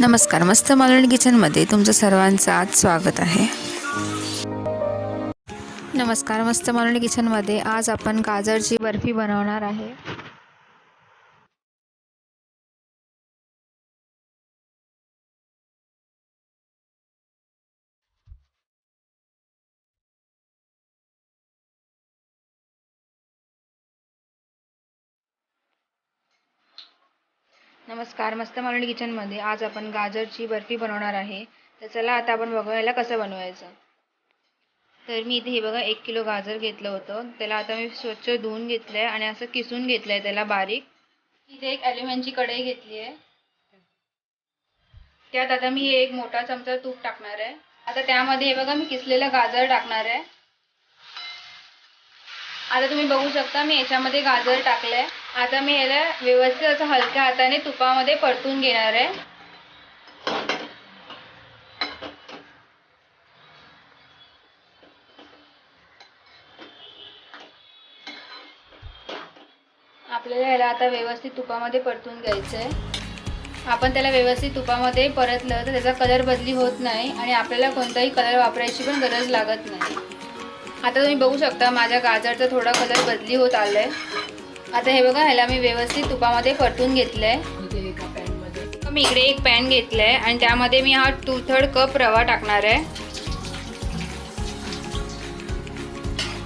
नमस्कार, मस्त मालवणी किचनमध्ये तुमचं सर्वांचं आज स्वागत आहे. नमस्कार, मस्त मालवणी किचनमध्ये आज आपण गाजरची बर्फी बनवणार आहे. नमस्कार, मस्त मालवणी किचनमध्ये आज आपण गाजरची बर्फी बनवणार आहे. तर चला आता आपण बघूया कसं बनवायचं. तर मी इथे हे बघा 1 किलो गाजर घेतलं होतं. त्याला आता मी स्वच्छ धुवून घेतलंय आणि असं किसून घेतलंय त्याला बारीक. इथे एक ॲल्युमिनियमची कढई घेतली आहे. त्यात आता मी एक मोठा चमचा तूप टाकणार आहे. आता त्यामध्ये हे बघा मी किसलेलं गाजर टाकणार आहे. आता तुम्ही बघू शकता मी याच्यामध्ये गाजर टाकलंय. आता मी याला व्यवस्थित असं हलक्या हाताने तुपामध्ये परतून घेणार आहे. आपल्याला याला आता व्यवस्थित तुपामध्ये परतून घ्यायचं आहे. आपण त्याला व्यवस्थित तुपामध्ये परतलं तर त्याचा कलर बदली होत नाही आणि आपल्याला कोणताही कलर वापरायची पण गरज लागत नाही. आता तुम्ही बघू शकता माझ्या गाजरचा थोडा कलर बदली होत आलाय. आता हे बघा ह्याला मी व्यवस्थित तुपामध्ये परतून घेतलंय. मी इकडे एक पॅन घेतलाय आणि त्यामध्ये मी हा 2/3 कप रवा टाकणार आहे.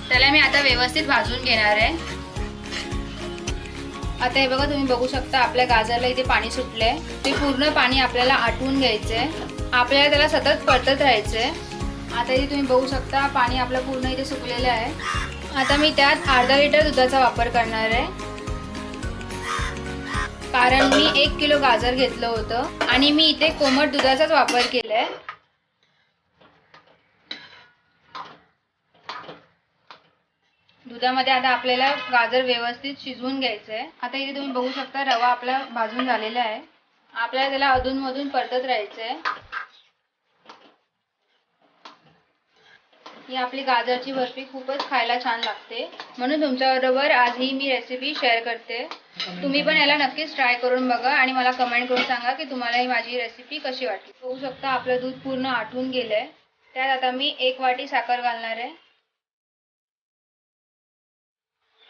त्याला मी आता व्यवस्थित भाजून घेणार आहे. आता हे बघा तुम्ही बघू शकता आपल्या गाजरला इथे पाणी सुटलंय. ते पूर्ण पाणी आपल्याला आटवून घ्यायचंय. आपल्याला त्याला सतत परतत राहायचंय. आता इथे तुम्ही बघू शकता पाणी आपलं पूर्ण इथे सुकलेलं आहे. आता मी त्यात अर्धा लिटर दुधाचा वापर करणार आहे. कारण मी 1 किलो गाजर घेतलं होतं आणि मी इथे कोमट दुधाचाच वापर केलाय. दुधामध्ये आता आपल्याला गाजर व्यवस्थित शिजवून घ्यायचं आहे. आता इथे तुम्ही बघू शकता रवा आपला भाजून झालेला आहे. आपल्याला त्याला अधूनमधून परतत राहायचं आहे. ही आपली गाजरची बर्फी खूपच खायला छान लागते. म्हणून तुमच्याबरोबर आज ही मी रेसिपी शेअर करते. तुम्ही पण याला नक्कीच ट्राय करून बघा आणि मला कमेंट करून सांगा की तुम्हाला ही माझी रेसिपी कशी वाटली. बघू शकता आपलं दूध पूर्ण आटून गेलंय. त्यात आता मी 1 वाटी साखर घालणार आहे.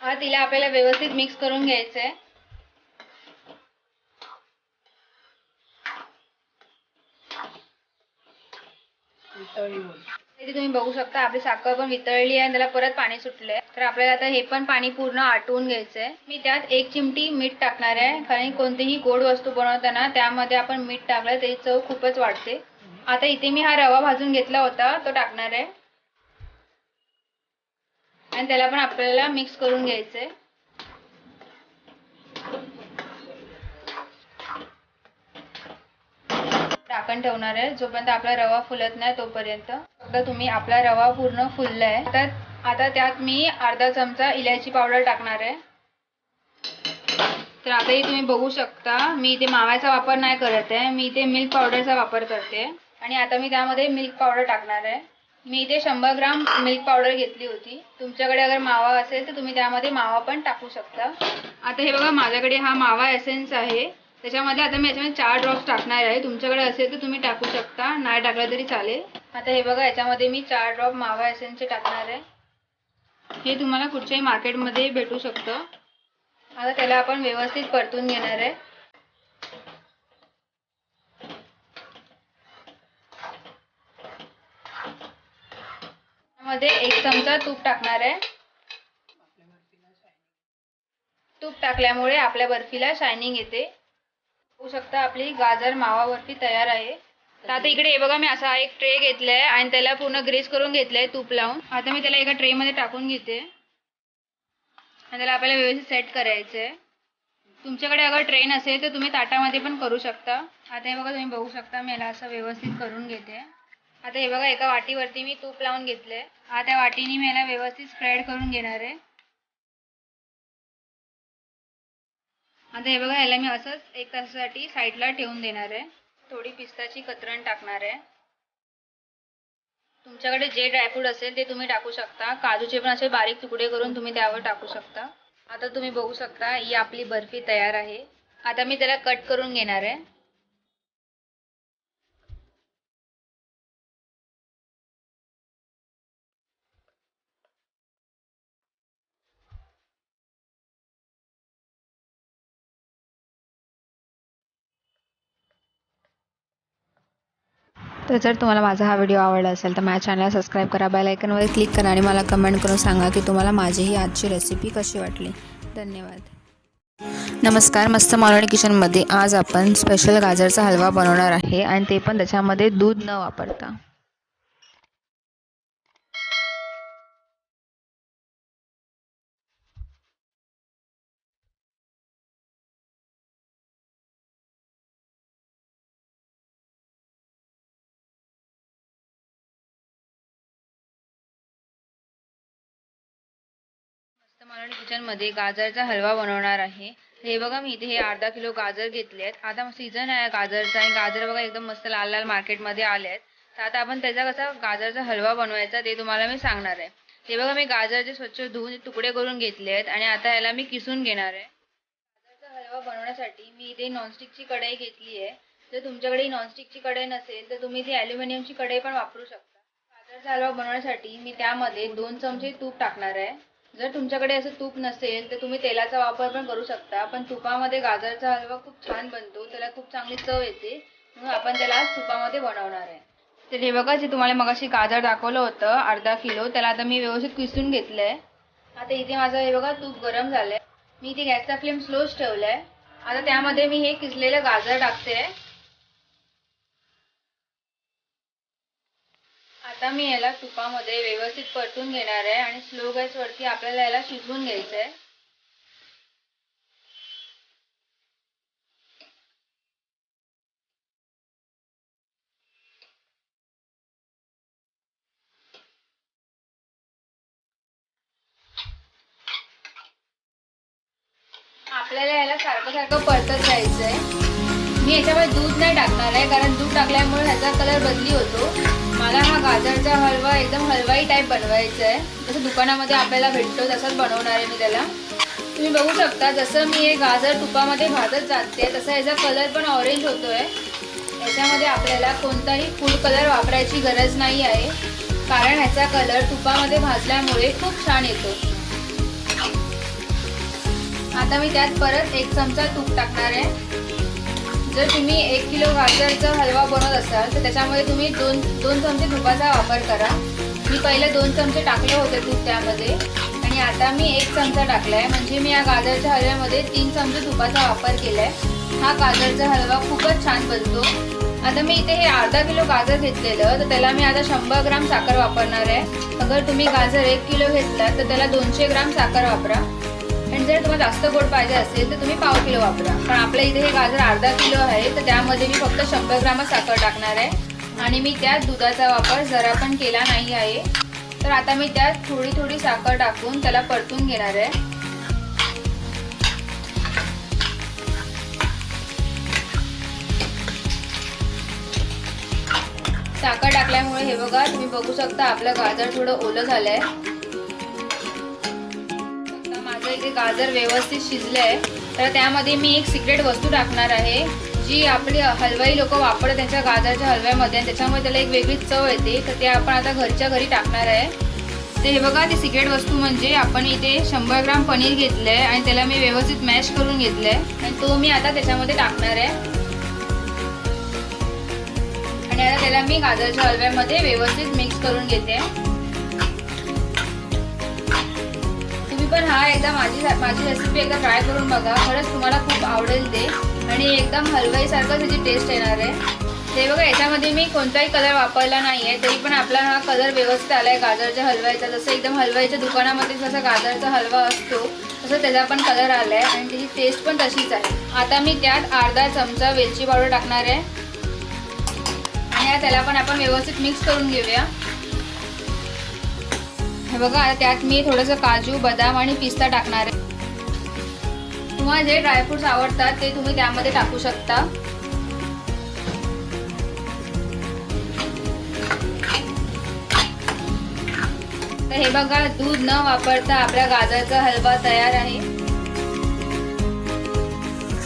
आता तिला आपल्याला व्यवस्थित मिक्स करून घ्यायचं आहे. इथे तुम्ही बघू शकता आपली साखर पण वितळली आहे आणि त्याला परत पाणी सुटलंय. तर आपल्याला आता हे पण पाणी पूर्ण आटवून घ्यायचंय. मी त्यात 1 चिमटी मीठ टाकणार आहे. कारण कोणतीही गोड वस्तू बनवताना त्यामध्ये आपण मीठ टाकलं त्याची चव खूपच वाढते. आता इथे मी हा रवा भाजून घेतला होता तो टाकणार आहे आणि त्याला पण आपल्याला मिक्स करून घ्यायचंय. झाकण ठेवणार आहे जोपर्यंत आपला रवा फुलत नाही तोपर्यंत. आता तुम्ही आपला रवा पूर्ण फुललाय. आता त्यात मी अर्धा चमचा इलायची पावडर टाकणार आहे. तर आता तुम्ही बघू शकता मी इथे माव्याचा वापर नाही करत आहे. मी इथे मिल्क पावडरचा वापर करते आणि आता मी त्यामध्ये मिल्क पावडर टाकणार आहे. मी इथे 100 ग्राम मिल्क पावडर घेतली होती. तुमच्याकडे अगर मावा असेल तर तुम्ही त्यामध्ये मावा पण टाकू शकता. आता हे बघा माझ्याकडे हा मावा एसेन्स आहे. त्याच्यामध्ये आता मी याच्यामध्ये 4 ड्रॉप्स टाकणार आहे. तुमच्याकडे असेल तर तुम्ही टाकू शकता, नाही टाकलं तरी चालेल. आता हे बघा याच्यामध्ये मी 4 ड्रॉप मावा एसेन्सचे टाकणार आहे. हे तुम्हाला कुठच्याही मार्केटमध्ये भेटू शकतं. आता त्याला आपण व्यवस्थित परतून घेणार आहे. त्यामध्ये 1 चमचा तूप टाकणार आहे. तूप टाकल्यामुळे आपल्या बर्फीला शायनिंग येते. बघू शकता आपली गाजर मावा बर्फी तयार आहे. तर आता इकडे हे बघा मी असा एक ट्रे घेतलाय आणि त्याला पूर्ण ग्रीस करून घेतलंय तूप लावून. आता मी त्याला एका ट्रे मध्ये टाकून घेते आणि त्याला आपल्याला व्यवस्थित सेट करायचंय. तुमच्याकडे अगर ट्रे नसेल तर तुम्ही ताटामध्ये पण करू शकता. आता हे बघा तुम्ही बघू शकता मी याला असं व्यवस्थित करून घेते. आता हे बघा एका वाटीवरती मी तूप लावून घेतलंय. आता त्या वाटीने मी याला व्यवस्थित स्प्रेड करून घेणार आहे. आता हे बघा याला मी असंच 1 तासासाठी साईडला ठेवून देणार आहे. थोडी पिस्ताची कतरण टाकणार आहे. तुमच्याकडे जे ड्रायफ्रूट असेल ते तुम्ही टाकू शकता. काजूचे पण असे बारीक तुकडे करून तुम्ही त्यावर टाकू शकता. आता तुम्ही बघू शकता ही आपली बर्फी तयार आहे. आता मी त्याला कट करून घेणार आहे. तर जर तुम्हाला माझा हा व्हिडिओ आवडला असेल तर माझ्या चॅनलला सबस्क्राईब करा, बेल आयकॉनवर क्लिक करा आणि मला कमेंट करून सांगा की तुम्हाला माझी ही आजची रेसिपी कशी वाटली. धन्यवाद. नमस्कार, मस्त मालवणी किचनमध्ये आज आपण स्पेशल गाजरचा हलवा बनवणार आहे आणि ते पण त्याच्यामध्ये दूध न वापरता. मालवणी किचनमध्ये गाजरचा हलवा बनवणार आहे. हे बघा, मी इथे हे अर्धा किलो गाजर घेतले आहेत. आता सीझन आहे गाजरचा आणि गाजर बघा एकदम मस्त लाल लाल मार्केटमध्ये आले आहेत. तर आता आपण त्याचा कसा गाजरचा हलवा बनवायचा ते तुम्हाला मी सांगणार आहे. हे बघा, मी गाजरचे स्वच्छ धुवून तुकडे करून घेतले आहेत आणि आता याला मी किसून घेणार आहे. गाजरचा हलवा बनवण्यासाठी मी इथे नॉनस्टिकची कढई घेतली आहे. जर तुमच्याकडे नॉनस्टिकची कढई नसेल तर तुम्ही ती ॲल्युमिनियमची कढई पण वापरू शकता. गाजरचा हलवा बनवण्यासाठी मी त्यामध्ये 2 चमचे तूप टाकणार आहे. जर तुमच्याकडे असं तूप नसेल तर तुम्ही तेलाचा वापर पण करू शकता, पण तुपामध्ये गाजरचा हलवा खूप छान बनतो, त्याला खूप चांगली चव येते, म्हणून आपण त्याला आज तुपामध्ये बनवणार आहे. तर हे बघा, जे तुम्हाला मगाशी गाजर दाखवलं होतं अर्धा किलो, त्याला आता मी व्यवस्थित किसून घेतलंय. आता इथे माझं हे बघा तूप गरम झालंय. मी इथे गॅसचा फ्लेम स्लोच ठेवलाय. आता त्यामध्ये मी हे किसलेलं गाजर टाकते. आता मी याला तुपामध्ये व्यवस्थित परतून घेणार आहे आणि स्लो गॅसवरती आपल्याला याला शिजवून घ्यायचं आहे. आपल्याला याला सारखं सारखं परतत राहायचं आहे. मी याच्यामध्ये दूध नाही टाकणार आहे, कारण दूध टाकल्यामुळे ह्याचा कलर बदली होतो. मला हा गाजरचा हलवा एकदम हलवाई टाईप बनवायचा आहे, जसं दुकानामध्ये आपल्याला भेटतो तसंच बनवणार आहे मी त्याला. तुम्ही बघू शकता, जसं मी हे गाजर तुपामध्ये भाजत जाते तसा याचा कलर पण ऑरेंज होतोय. याच्यामध्ये आपल्याला कोणताही फूड कलर वापरायची गरज नाही आहे, कारण ह्याचा कलर तुपामध्ये भाजल्यामुळे खूप छान येतो. आता मी त्यात परत 1 चमचा तूप टाकणार आहे. जर तुम्ही 1 किलो गाजरचा हलवा बनवत असाल तर त्याच्यामध्ये तुम्ही 2 चमचे तुपाचा वापर करा. मी पहिले 2 चमचे टाकले होते तूप त्यामध्ये आणि आता मी 1 चमचा टाकलाय, म्हणजे मी या गाजरच्या हलव्यामध्ये 3 चमचे तुपाचा वापर केलाय. हा गाजरचा हलवा खूपच छान बनतो. आता मी इथे हे अर्धा किलो गाजर घेतलेलं, तर त्याला मी आता 100 ग्राम साखर वापरणार आहे. अगर तुम्ही गाजर 1 किलो घेतला तर त्याला 200 ग्राम साखर वापरा. आणि जर तुम्हाला जास्त गोड पाहिजे असेल तर तुम्ही पाव किलो वापरा. पण आपल्या इथे हे गाजर अर्धा किलो आहे, तर त्यामध्ये मी फक्त 100 ग्रामच साखर टाकणार आहे आणि मी त्यात दुधाचा वापर जरा पण केला नाही आहे. तर आता मी त्यात थोडी थोडी साखर टाकून त्याला परतून घेणार आहे. साखर टाकल्यामुळे हे बघा, तुम्ही बघू शकता आपलं गाजर थोडं ओलं झालंय. इथे गाजर व्यवस्थित शिजलंय, तर त्यामध्ये मी एक सिक्रेट वस्तू टाकणार आहे, जी आपली हलवाई लोक वापरतात त्यांच्या गाजरच्या हलव्यामध्ये, आणि त्याच्यामुळे त्याला एक वेगळीच चव येते. तर ते आपण आता घरच्या घरी टाकणार आहे. तर हे बघा, ती सिक्रेट वस्तू म्हणजे आपण इथे 100 ग्राम पनीर घेतलंय आणि त्याला मी व्यवस्थित मॅश करून घेतलंय आणि तो मी आता त्याच्यामध्ये टाकणार आहे. आणि आता त्याला मी गाजरच्या हलव्यामध्ये व्यवस्थित मिक्स करून घेते. पण हा एकदा माझी रेसिपी एकदा ट्राय करून बघा, खरंच तुम्हाला खूप आवडेल ते आणि एकदम हलवाईसारखं त्याची टेस्ट येणार आहे. ते बघा, याच्यामध्ये मी कोणताही कलर वापरला नाही आहे, तरी पण आपला हा कलर व्यवस्थित आला आहे गाजरच्या हलव्याचा. जसं एकदम हलवाईच्या दुकानामध्ये जसा गाजरचा हलवा असतो तसं त्याचा पण कलर आला आहे आणि त्याची टेस्ट पण तशीच आहे. आता मी त्यात अर्धा चमचा वेलची पावडर टाकणार आहे आणि त्याला पण आपण व्यवस्थित मिक्स करून घेऊया. हे बघा, त्यात मी थोडंसं काजू, बदाम आणि पिस्ता टाकणार आहे. तुम्हाला जे ड्रायफ्रुट्स आवडतात ते तुम्ही त्यामध्ये टाकू शकता. तर हे बघा, दूध न वापरता आपला गाजरचा हलवा तयार आहे.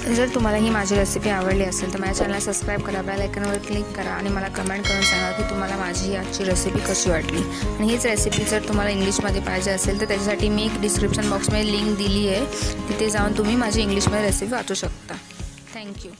जर तुम्हाला ही माझी रेसिपी आवडली असेल तर माझ्या चॅनलला सबस्क्राईब करा, बेल आयकॉनवर क्लिक करा आणि मला कमेंट करून सांगा की तुम्हाला माझी ही आजची रेसिपी कशी वाटली. आणि हीच रेसिपी जर तुम्हाला इंग्लिशमध्ये पाहिजे असेल तर त्याच्यासाठी मी एक डिस्क्रिप्शन बॉक्समध्ये लिंक दिली आहे, तिथे जाऊन तुम्ही माझी इंग्लिशमध्ये रेसिपी वाचू शकता. थँक्यू.